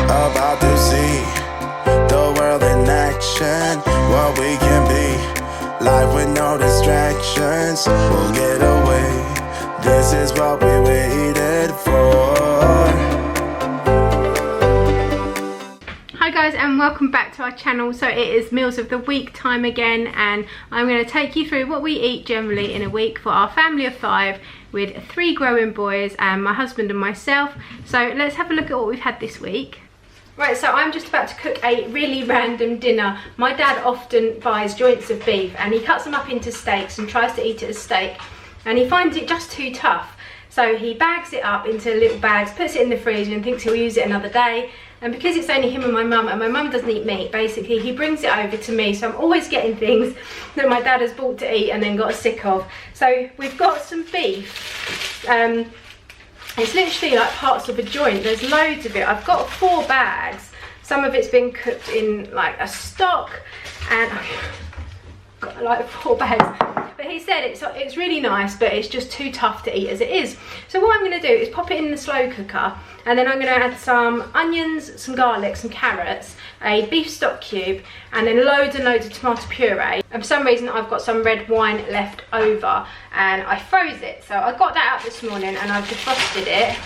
about to see the world in action, what we can be. Life with no distractions, we'll get away. This is what we waited for. Hi guys, and welcome back to our channel. So it is meals of the week time again, and I'm going to take you through what we eat generally in a week for our family of 5 with 3 growing boys and my husband and myself. So let's have a look at what we've had this week. Right, so I'm just about to cook a really random dinner. My dad often buys joints of beef and he cuts them up into steaks and tries to eat it as steak, and he finds it just too tough. So he bags it up into little bags, puts it in the freezer and thinks he'll use it another day. And because it's only him and my mum doesn't eat meat, basically he brings it over to me. So I'm always getting things that my dad has bought to eat and then got sick of. So we've got some beef. It's literally like parts of a joint. There's loads of it. I've got 4 bags. Some of it's been cooked in like a stock, and I've got like 4 bags. But he said it's really nice, but it's just too tough to eat as it is. So what I'm going to do is pop it in the slow cooker, and then I'm going to add some onions, some garlic, some carrots, a beef stock cube, and then loads and loads of tomato puree. And for some reason I've got some red wine left over and I froze it. So I got that out this morning and I've defrosted it.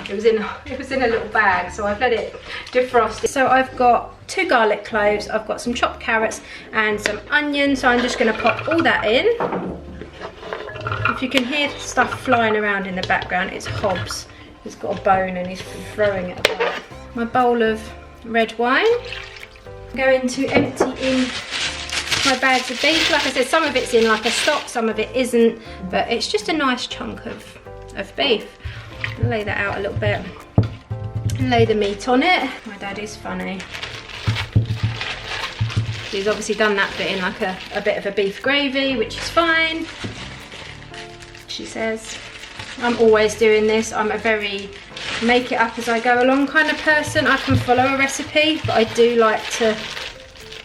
It was in a little bag, so I've let it defrost. So I've got 2 garlic cloves, I've got some chopped carrots and some onions. So I'm just going to pop all that in. If you can hear stuff flying around in the background, it's Hobbs. He's got a bone and he's throwing it about. My bowl of red wine. I'm going to empty in my bags of beef. Like I said, some of it's in like a stock, some of it isn't, but it's just a nice chunk of beef. I'll lay that out a little bit and lay the meat on it. My dad is funny. He's obviously done that bit in like a bit of a beef gravy, which is fine. She says, I'm always doing this. I'm a very make it up as I go along kind of person. I can follow a recipe, but I do like to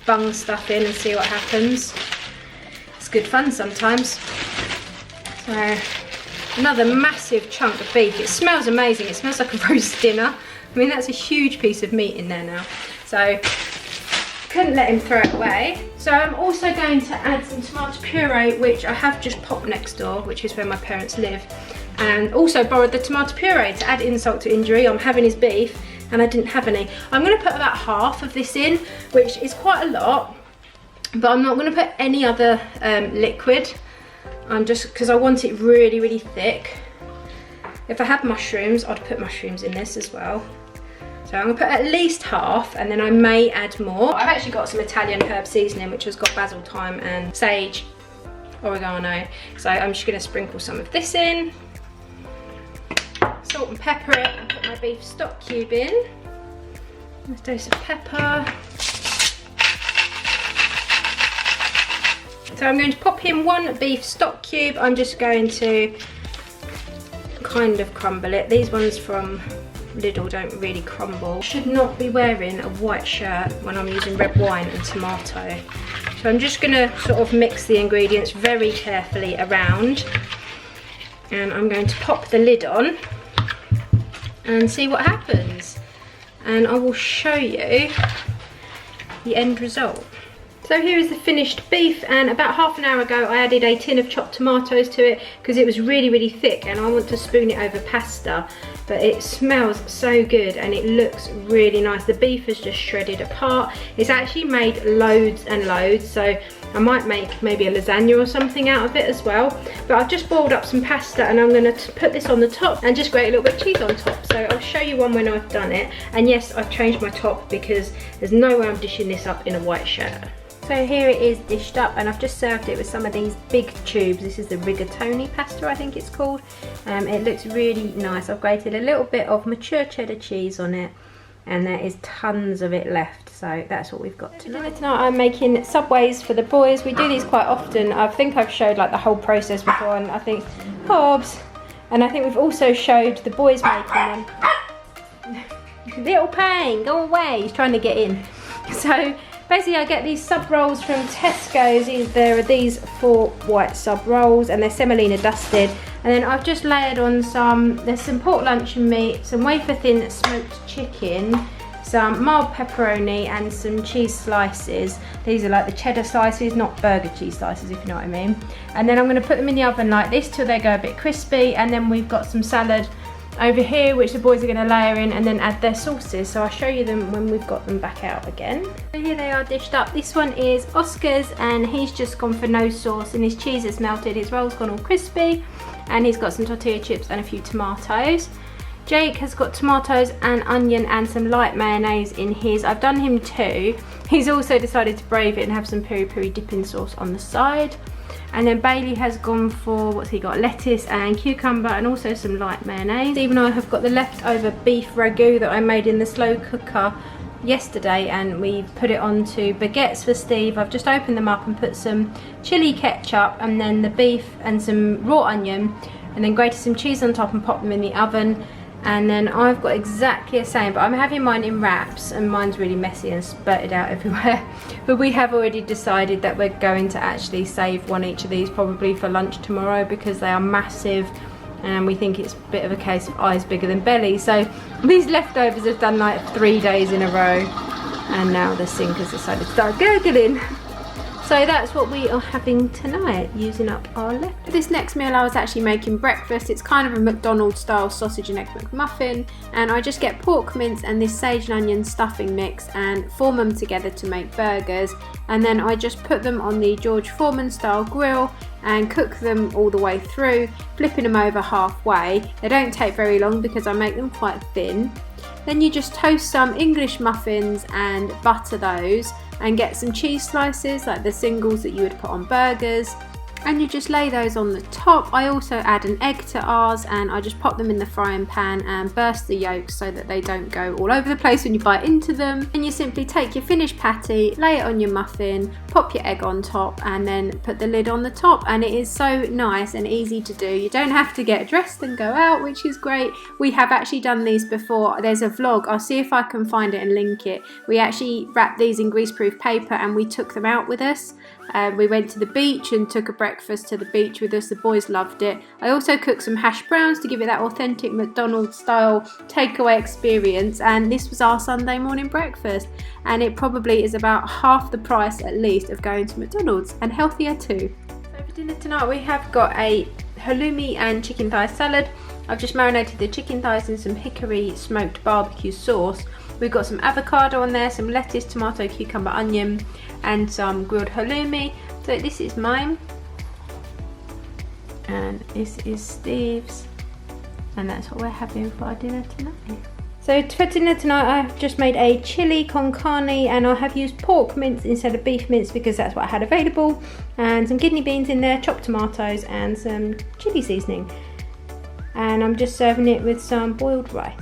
bung stuff in and see what happens. It's good fun sometimes. So another massive chunk of beef. It smells amazing. It smells like a roast dinner. I mean, that's a huge piece of meat in there now. So couldn't let him throw it away. So I'm also going to add some tomato puree, which I have just popped next door, which is where my parents live. And also borrowed the tomato puree to add insult to injury. I'm having his beef and I didn't have any. I'm going to put about half of this in, which is quite a lot, but I'm not going to put any other liquid. I'm just, because I want it really, really thick. If I had mushrooms, I'd put mushrooms in this as well. So I'm going to put at least half, and then I may add more. I've actually got some Italian herb seasoning, which has got basil, thyme and sage, oregano. So I'm just going to sprinkle some of this in. Salt and pepper it, and put my beef stock cube in. Nice dose of pepper. So I'm going to pop in 1 beef stock cube. I'm just going to kind of crumble it. These ones from Lidl don't really crumble. Should not be wearing a white shirt when I'm using red wine and tomato. So I'm just going to sort of mix the ingredients very carefully around, and I'm going to pop the lid on and see what happens, and I will show you the end result. So here is the finished beef, and about half an hour ago I added a tin of chopped tomatoes to it because it was really, really thick and I want to spoon it over pasta. But it smells so good and it looks really nice. The beef is just shredded apart. It's actually made loads and loads, so I might make maybe a lasagna or something out of it as well. But I've just boiled up some pasta and I'm going to put this on the top and just grate a little bit of cheese on top. So I'll show you one when I've done it. And yes, I've changed my top because there's no way I'm dishing this up in a white shirt. So here it is dished up, and I've just served it with some of these big tubes. This is the rigatoni pasta, I think it's called. It looks really nice. I've grated a little bit of mature cheddar cheese on it, and there is tons of it left. So that's what we've got tonight. Tonight I'm making Subways for the boys. We do these quite often. I think I've showed like the whole process before, and I think Hobbs, and I think we've also showed the boys making them. Little Pang, go away, he's trying to get in. So basically I get these sub rolls from Tesco's. There are these 4 white sub rolls and they're semolina dusted, and then I've just layered on there's some pork luncheon meat, some wafer thin smoked chicken, some mild pepperoni and some cheese slices. These are like the cheddar slices, not burger cheese slices, if you know what I mean. And then I'm going to put them in the oven like this till they go a bit crispy, and then we've got some salad over here which the boys are going to layer in and then add their sauces. So I'll show you them when we've got them back out again. So here they are dished up. This one is Oscar's, and he's just gone for no sauce, and his cheese is melted, his roll's gone all crispy, and he's got some tortilla chips and a few tomatoes. Jake has got tomatoes and onion and some light mayonnaise in his. I've done him two. He's also decided to brave it and have some peri peri dipping sauce on the side. And then Bailey has gone for, what's he got, lettuce and cucumber and also some light mayonnaise. Even I have got the leftover beef ragu that I made in the slow cooker yesterday, and we put it onto baguettes for Steve. I've just opened them up and put some chili ketchup and then the beef and some raw onion, and then grated some cheese on top and popped them in the oven. And then I've got exactly the same, but I'm having mine in wraps, and mine's really messy and spurted out everywhere. But we have already decided that we're going to actually save one each of these probably for lunch tomorrow, because they are massive and we think it's a bit of a case of eyes bigger than belly. So these leftovers have done like 3 days in a row, and now the sink has decided to start gurgling. So that's what we are having tonight, using up our left. For this next meal I was actually making breakfast. It's kind of a McDonald's style sausage and egg McMuffin, and I just get pork mince and this sage and onion stuffing mix and form them together to make burgers, and then I just put them on the George Foreman style grill and cook them all the way through, flipping them over halfway. They don't take very long because I make them quite thin. Then you just toast some English muffins and butter those, and get some cheese slices like the singles that you would put on burgers, and you just lay those on the top. I also add an egg to ours, and I just pop them in the frying pan and burst the yolks so that they don't go all over the place when you bite into them. And you simply take your finished patty, lay it on your muffin, pop your egg on top, and then put the lid on the top, and it is so nice and easy to do. You don't have to get dressed and go out, which is great. We have actually done these before. There's a vlog, I'll see if I can find it and link it. We actually wrapped these in greaseproof paper and we took them out with us. We went to the beach and took a breakfast to the beach with us. The boys loved it. I also cooked some hash browns to give it that authentic McDonald's style takeaway experience, and this was our Sunday morning breakfast, and it probably is about half the price at least of going to McDonald's, and healthier too. So for dinner tonight we have got a halloumi and chicken thigh salad. I've just marinated the chicken thighs in some hickory smoked barbecue sauce. We've got some avocado on there, some lettuce, tomato, cucumber, onion, and some grilled halloumi. So this is mine, and this is Steve's, and that's what we're having for our dinner tonight. So for dinner tonight I've just made a chili con carne, and I have used pork mince instead of beef mince because that's what I had available, and some kidney beans in there, chopped tomatoes, and some chili seasoning. And I'm just serving it with some boiled rice.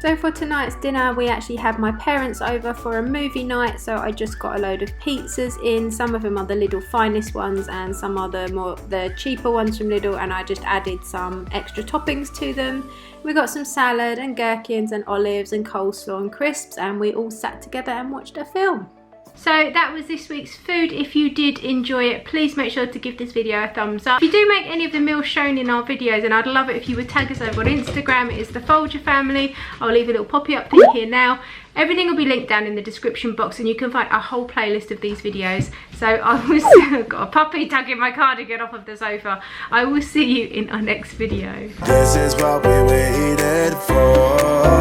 So for tonight's dinner we actually had my parents over for a movie night, so I just got a load of pizzas in. Some of them are the Lidl finest ones and some are the cheaper ones from Lidl, and I just added some extra toppings to them. We got some salad and gherkins and olives and coleslaw and crisps, and we all sat together and watched a film. So that was this week's food. If you did enjoy it, please make sure to give this video a thumbs up. If you do make any of the meals shown in our videos, and I'd love it if you would tag us over on Instagram. It is the Foulger family. I'll leave a little poppy up thing here now. Everything will be linked down in the description box, and you can find a whole playlist of these videos. So I've got a puppy tugging my cardigan off of the sofa. I will see you in our next video. This is what we waited for.